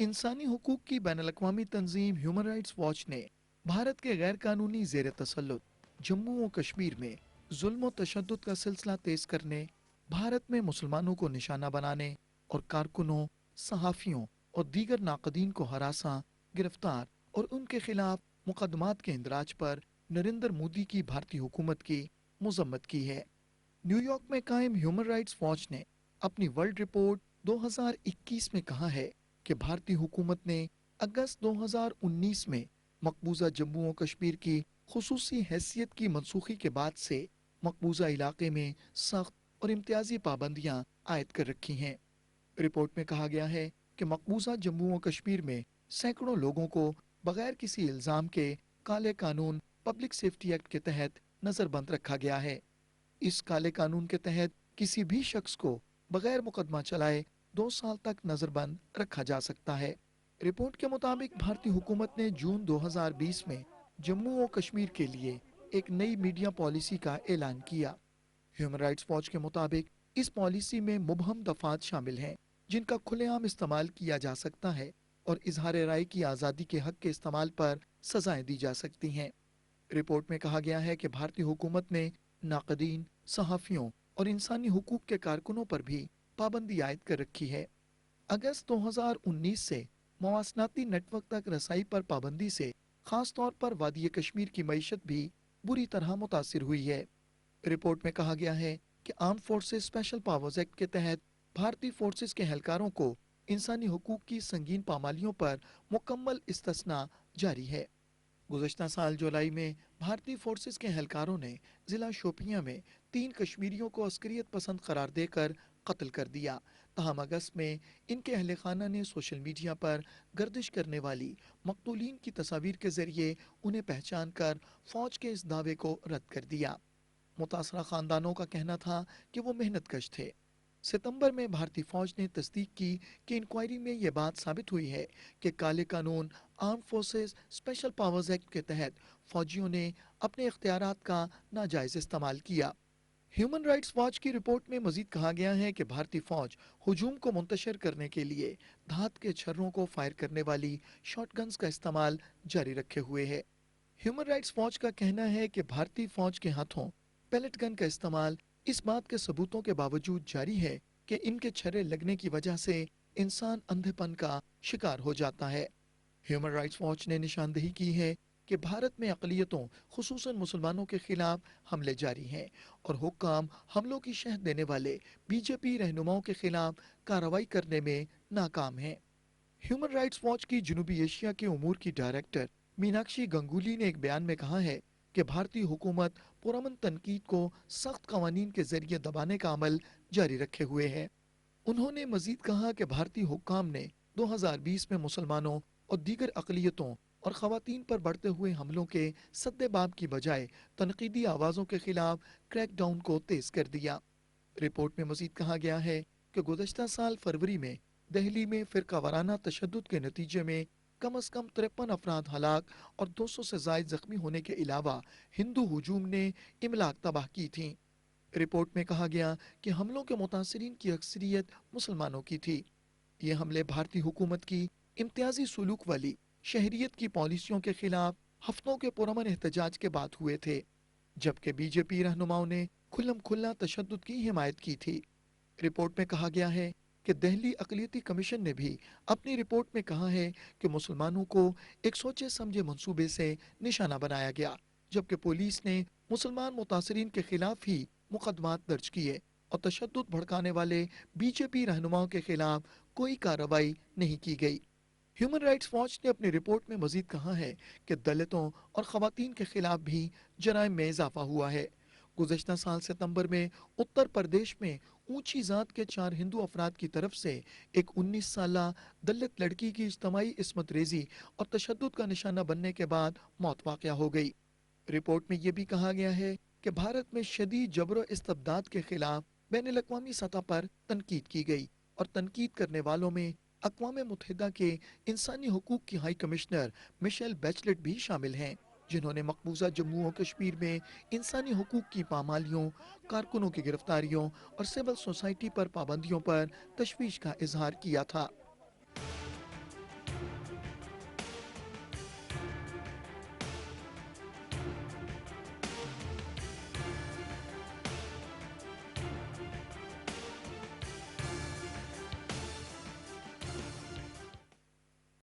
इंसानी हुकूक की बैनुल-अक़वामी तंजीम human rights watch ने भारत के गैर कानूनी ज़ेर तसल्लुत जम्मू और कश्मीर में जुल्म और तशद्दुद का सिलसिला तेज करने, भारत में मुसलमानों को निशाना बनाने और कारकुनों, सहाफ़ियों और दीगर नाक़दीन को हरासा, गिरफ्तार और उनके खिलाफ मुकदमात के इंदराज पर नरेंद्र मोदी की भारतीय हुकूमत की मजम्मत की है। न्यूयॉर्क में कायम ह्यूमन राइट्स वॉच ने अपनी वर्ल्ड रिपोर्ट 2021 में कहा है कि भारतीय हुकूमत ने अगस्त 2019 में मकबूजा जम्मू और कश्मीर की खुसूसी हैसियत की मनसूखी के बाद से मकबूजा इलाके में सख्त और इम्तियाजी पाबंदियां आयद कर रखी हैं। रिपोर्ट में कहा गया है कि मकबूजा जम्मू और कश्मीर में सैकड़ों लोगों को बगैर किसी इल्ज़ाम के काले कानून पब्लिक सेफ्टी एक्ट के तहत नज़रबंद रखा गया है। इस काले कानून के तहत किसी भी शख्स को बगैर मुकदमा चलाए 2 साल तक नजरबंद रखा जा सकता है। रिपोर्ट के मुताबिक भारतीय हुकूमत ने जून 2020 में जम्मू और कश्मीर के लिए एक नई मीडिया पॉलिसी का ऐलान किया। ह्यूमन राइट्स वॉच के मुताबिक इस पॉलिसी में मुबहम दफात शामिल हैं जिनका खुलेआम इस्तेमाल किया जा सकता है और इजहार राय की आज़ादी के हक के इस्तेमाल पर सजाएं दी जा सकती हैं। रिपोर्ट में कहा गया है कि भारतीय हुकूमत ने नाक़दीन, सहाफ़ियों और इंसानी हुकूक के कारकुनों पर भी पाबंदी आयद कर रखी है। अगस्त 2019 से मवासनाती नेटवर्क तक रसाई पर पाबंदी से खास तौर पर वादी कश्मीर की मईशत भी बुरी तरह मुतासिर हुई है। रिपोर्ट में कहा गया है कि arm forces special powers act के तहत भारतीय फोर्सेस के एहलकारों को इंसानी हुकूक की संगीन पामालियों पर मुकम्मल इस्तिस्ना जारी है। गुज़श्ता साल जुलाई में भारतीय फोर्सेस के एहलकारों ने ज़िला शोपियां में 3 कश्मीरियों को अस्करियत पसंद करार देकर कत्ल कर दिया। तहम अगस्त में इनके अहल खाना ने सोशल मीडिया पर गर्दिश करने वाली मकतूलीन की तस्वीर के जरिए उन्हें पहचान कर फौज के इस दावे को रद्द कर दिया। मुतासरा खानदानों का कहना था कि वो मेहनत कश थे। सितंबर में भारतीय फौज ने तस्दीक की कि इंक्वायरी में ये बात साबित हुई है कि काले कानून arm forces special powers act के तहत फौजियों ने अपने इख्तियारात का नाजायज इस्तेमाल किया। ह्यूमन राइट्स वॉच की रिपोर्ट में मजीद कहा गया है कि भारतीय फौज हुजूम को मुंतशिर करने के लिए धात के छर्रों को फायर करने वाली शॉटगन्स का इस्तेमाल जारी रखे हुए है। ह्यूमन राइट्स वॉच का कहना है कि भारतीय फौज के हाथों पेलेट गन का इस्तेमाल इस बात के सबूतों के बावजूद जारी है कि इनके छर्रे लगने की वजह से इंसान अंधेपन का शिकार हो जाता है। ह्यूमन राइट्स वॉच ने निशानदेही की है कि भारत में अक़लियतों खुसूसन मुसलमानों के खिलाफ हमले जारी हैं और हुक्काम हमलों की शहद देने वाले बीजेपी रहनुमाओं के खिलाफ कार्रवाई करने में नाकाम हैं। ह्यूमन राइट्स वॉच की जनूबी एशिया के उमूर की डायरेक्टर मीनाक्षी गंगुली ने एक बयान में कहा है कि भारतीय हुकूमत पुरअमन तनकीद को सख्त कवानीन के जरिए दबाने का अमल जारी रखे हुए है। उन्होंने मजीद कहा कि भारतीय हुक्काम ने 2020 में मुसलमानों और दीगर अक़लियतों और ख़वातीन पर बढ़ते हुए हमलों के सद्देबाब की बजाय तनकीदी आवाज़ों के खिलाफ क्रैकडाउन को तेज कर दिया। रिपोर्ट में मजीद कहा गया है कि गुज़श्ता साल फरवरी में दिल्ली में फ़िरका वाराना तशद्दुद के नतीजे में कम अज़ कम 53 अफराद हलाक और 200 से ज़ायद ज़ख्मी होने के अलावा हिंदू हुजूम ने इमलाक तबाह की थी। रिपोर्ट में कहा गया कि हमलों के मुतासरीन की अक्सरियत मुसलमानों की थी। ये हमले भारतीय हुकूमत की इम्तियाजी सुलूक वाली शहरियत की पॉलिसियों के खिलाफ हफ्तों के पुरअमन एहतजाज के बाद हुए थे, जबकि बीजेपी रहनुमाओं ने खुल्लम खुल्ला तशद्दुद की हिमायत की थी। रिपोर्ट में कहा गया है कि दिल्ली अक़लियती कमीशन ने भी अपनी रिपोर्ट में कहा है कि मुसलमानों को एक सोचे समझे मंसूबे से निशाना बनाया गया, जबकि पुलिस ने मुसलमान मुतासरीन के खिलाफ ही मुकदमात दर्ज किए और तशद्दुद भड़काने वाले बीजेपी रहनुमाओं के खिलाफ कोई कार्रवाई नहीं की गई। ह्यूमन राइट्स वॉच ने अपनी रिपोर्ट में मजीद कहा है कि दलितों और ख़वातीन के खिलाफ भी जराइम में इजाफा हुआ है। गुज़श्ता साल सितंबर में उत्तर प्रदेश में ऊंची ज़ात के 4 हिंदू अफराद की तरफ से एक 19 साला दलित लड़की की इज्तमाई इस्मत रेजी और तशद्दुद का निशाना बनने के बाद मौत वाक़या हो गई। रिपोर्ट में यह भी कहा गया है कि भारत में शदीद जबर इस्तबदाद के खिलाफ बैनुल अक़वामी सतह पर तनकीद की गई और तनकीद करने वालों में अक़वाम मुत्तहिदा के इंसानी हुकूक की हाई कमिश्नर मिशेल बैचलेट भी शामिल हैं, जिन्होंने मकबूजा जम्मू और कश्मीर में इंसानी हुकूक की पामालियों, कारकुनों की गिरफ्तारियों और सिविल सोसाइटी पर पाबंदियों पर तशवीश का इजहार किया था।